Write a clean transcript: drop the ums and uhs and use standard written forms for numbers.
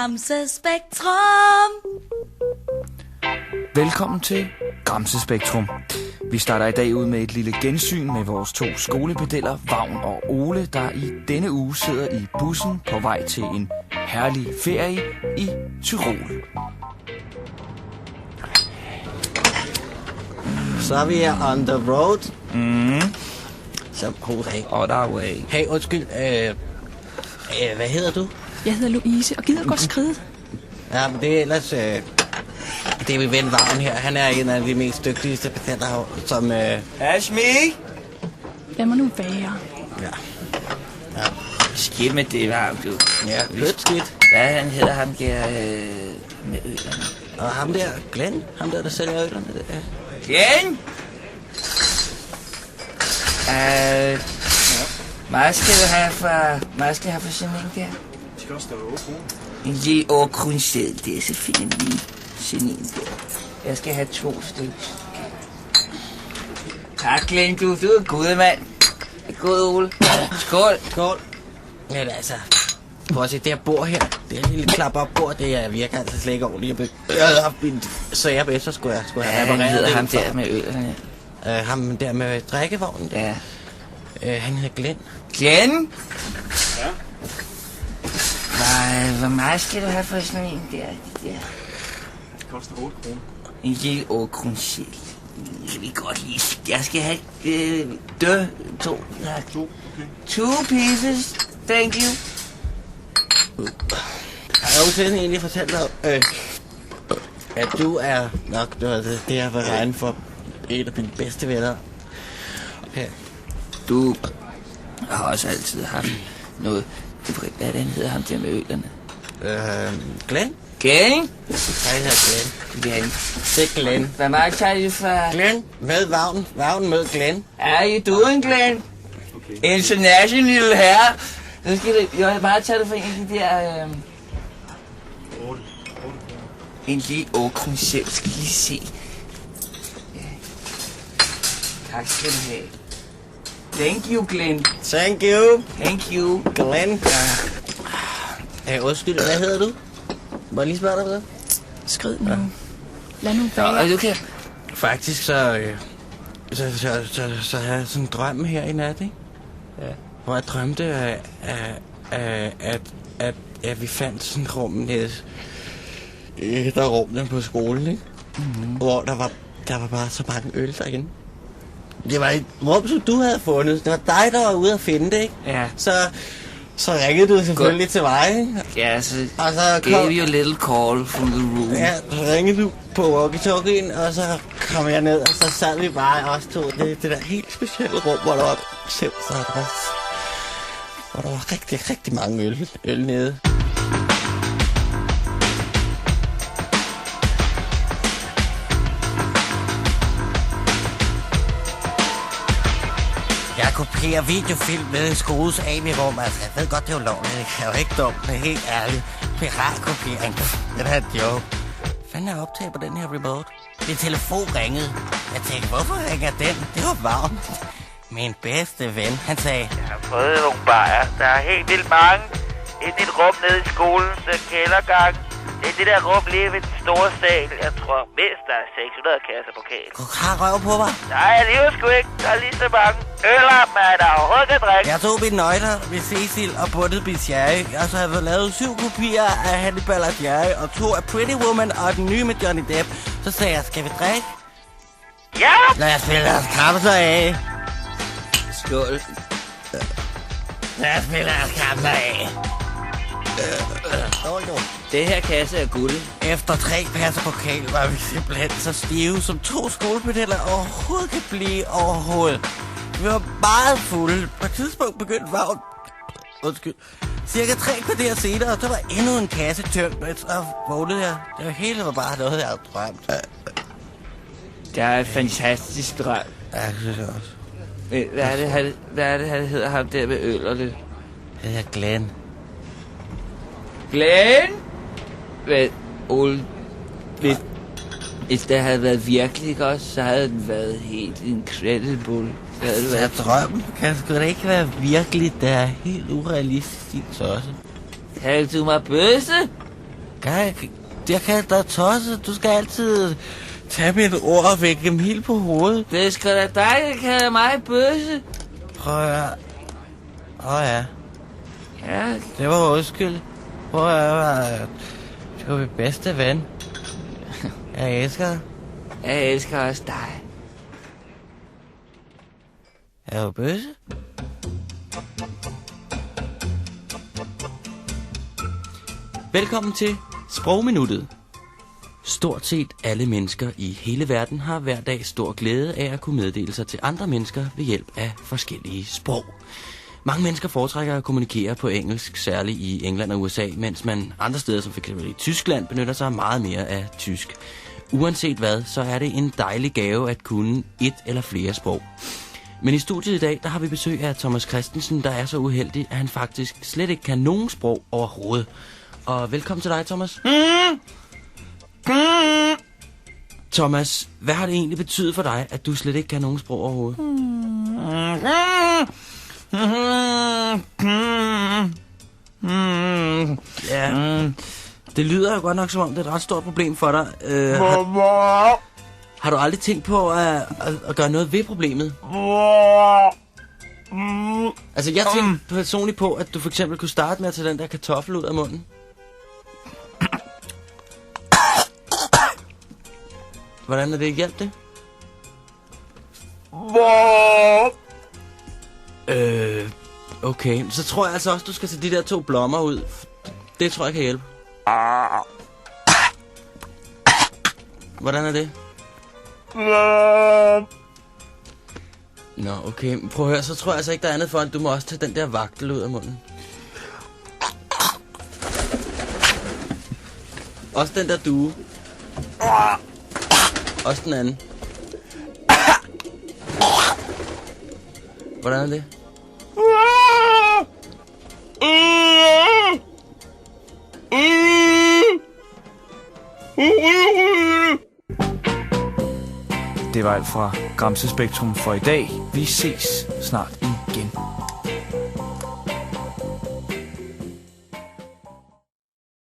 Gramsespektrum. Velkommen til Gramsespektrum. Vi starter i dag ud med et lille gensyn med vores to skolepedeller, Vagn og Ole, der i denne uge sidder i bussen på vej til en herlig ferie i Tyrol. Så er vi on the road. Så, hey. On our way. Hey, undskyld. Hvad hedder du? Jeg hedder Louise, og gider godt skride. Ja, men det er ellers... det er min ven Vagn her. Han er en af de mest dygtigste patenter, som... Ashmi! Lad mig nu være. Ja. Skidt med det, Vagn, du. Ja, skidt. Hvad han hedder ham der med ølerne? Og ham der, Glenn, ham der sælger ølerne. Glenn! Meget skal du have for sådan en der? Det koster 8 kroner. En lille årkronseddel, det er så fint lige sådan en der. Jeg skal have 2 stykker. Tak, Glenn, du er god, mand. God, Ole. Skål. Skål. Men altså, prøv at se, det her bord her, det er lille klap op bord, det virker altså slet ikke ordentligt. Jeg havde haft min sager med, så skulle jeg have repareret ham der med ølerne. Ham der med drikkevognen. Ja. Han hedder Glenn. Glenn? Ja? Hvor meget skal du have for sådan en der? Det koster 8 kroner. En lille årkronseddel. Jeg vil godt lige... Jeg skal have... 2. Ja. 2, okay. 2 pieces. Thank you. Har jeg nogensinde egentlig fortalt dig, at du er nok det jeg vil regne for en af mine bedste venner. Okay. Du har også altid haft noget... Hvad den hedder ham der med ølerne? Glenn? Glenn? Han hedder Glenn. Det er Glenn. Hvad meget tager du for... Glenn med Vagn. Vagn med Glenn. Are you doing, Glenn? Okay. International herre. Nu skal du... Jo, meget tager du for en af de der... 8 kroner. En lille årkronseddel, skal lige se. Ja. Tak skal du have. Thank you, Glenn. Thank you. Thank you. Glenn. Undskyld, hvad hedder du? Må jeg lige spørge dig, hvad? Skrid nu. Lad nu være. Og du kan... Faktisk så har jeg sådan en drøm her i nat, ikke? Ja. Hvor jeg drømte, at vi fandt sådan et rum nede i et af rummene på skolen, ikke? Mm-hmm. Hvor der var bare så mange øl derinde. Det var et rum, som du havde fundet. Det var dig, der var ude at finde det, ikke? Ja. Så ringede du selvfølgelig til mig, ikke? Ja, så Og så gave you a little call from the room. Ja, så ringede du på walkie-talkie'en, og så kom jeg ned, og så sad vi bare os to. Det der helt specielle rum, hvor der var hvor der var rigtig, rigtig mange øl nede. Jeg kopierer videofilm med i skolens AV-rum. Altså, jeg ved godt, det er ulovligt. Det er jo ikke dumt, det er helt ærligt. Piratkopiering. Det er en joke. Fanden er optaget på den her remote? Min telefon ringede. Jeg tænkte, hvorfor ringer den? Det var Vagn. Min bedste ven, han sagde... Jeg har fået nogle bajer. Der er helt vildt mange. Et et rum nede i skolens kældergang. Det er det der rum lige ved den store sal. Jeg tror mindst der er 600 kasser på kæl. Du har røv på mig. Nej, alligevel sgu ikke. Der er lige så mange øller, man der overhovedet kan drikke. Jeg tog mine nøgler ved Cecil og bundet min sherry. Og så har jeg lavet 7 kopier af Hannibal og Jerry og 2 af Pretty Woman og den nye med Johnny Depp. Så sagde jeg, skal vi drikke? Ja! Lad os spille os kapsler af. Skål. Lad os spille os kapsler af. Det her kasse er guld. Efter 3 passer pokal var vi simpelthen så stive, som 2 skolepedeller overhovedet kan blive overhovedet. Vi var meget fulde. På et tidspunkt begyndte Vagn... Cirka 3 kvarter senere, og så var endnu en kasse tømt, og så vågnede jeg. Det hele var bare noget, jeg havde drømt. Det er et fantastisk drøm. Ja, det synes jeg også. Hvad er det, han hedder ham der med ølerne? Det hedder Glenn. Glenn? Men, Ole, hvis det havde været virkelig godt, så havde den været helt incredible. Det er drømmen. Kan sgu da ikke være virkelig, det er helt urealistisk også. Kan du mig bøsse? Jeg kan da tosset. Du skal altid tage mit ord og vække dem helt på hovedet. Det er sgu da dig, der kalder mig bøsse. Prøv at høre. Ja. Ja, Det var undskyld. Prøv at høre. Du er min bedste ven. Jeg elsker dig. jeg elsker også dig. Er du bøsse? Velkommen til Sprogminuttet. Stort set alle mennesker i hele verden har hver dag stor glæde af at kunne meddele sig til andre mennesker ved hjælp af forskellige sprog. Mange mennesker foretrækker at kommunikere på engelsk, særligt i England og USA, mens man andre steder, som f.eks. i Tyskland, benytter sig meget mere af tysk. Uanset hvad, så er det en dejlig gave at kunne et eller flere sprog. Men i studiet i dag, der har vi besøg af Thomas Christensen, der er så uheldig, at han faktisk slet ikke kan nogen sprog overhovedet. Og velkommen til dig, Thomas. Thomas, hvad har det egentlig betydet for dig, at du slet ikke kan nogen sprog overhovedet? Ja, det lyder jo godt nok, som om det er et ret stort problem for dig. Har du aldrig tænkt på at gøre noget ved problemet? Altså, jeg tænkte personligt på, at du for eksempel kunne starte med at tage den der kartoffel ud af munden. Hvordan er det ikke hjælp det? Okay. Så tror jeg altså også, du skal tage de der 2 blommer ud. Det tror jeg kan hjælpe. Hvordan er det? Nå, okay. Prøv at høre, så tror jeg altså ikke, der er andet for, at du må også tage den der vagtel ud af munden. Også den der due. Også den anden. Hvordan er det? Det var alt fra Gramsespektrum for i dag. Vi ses snart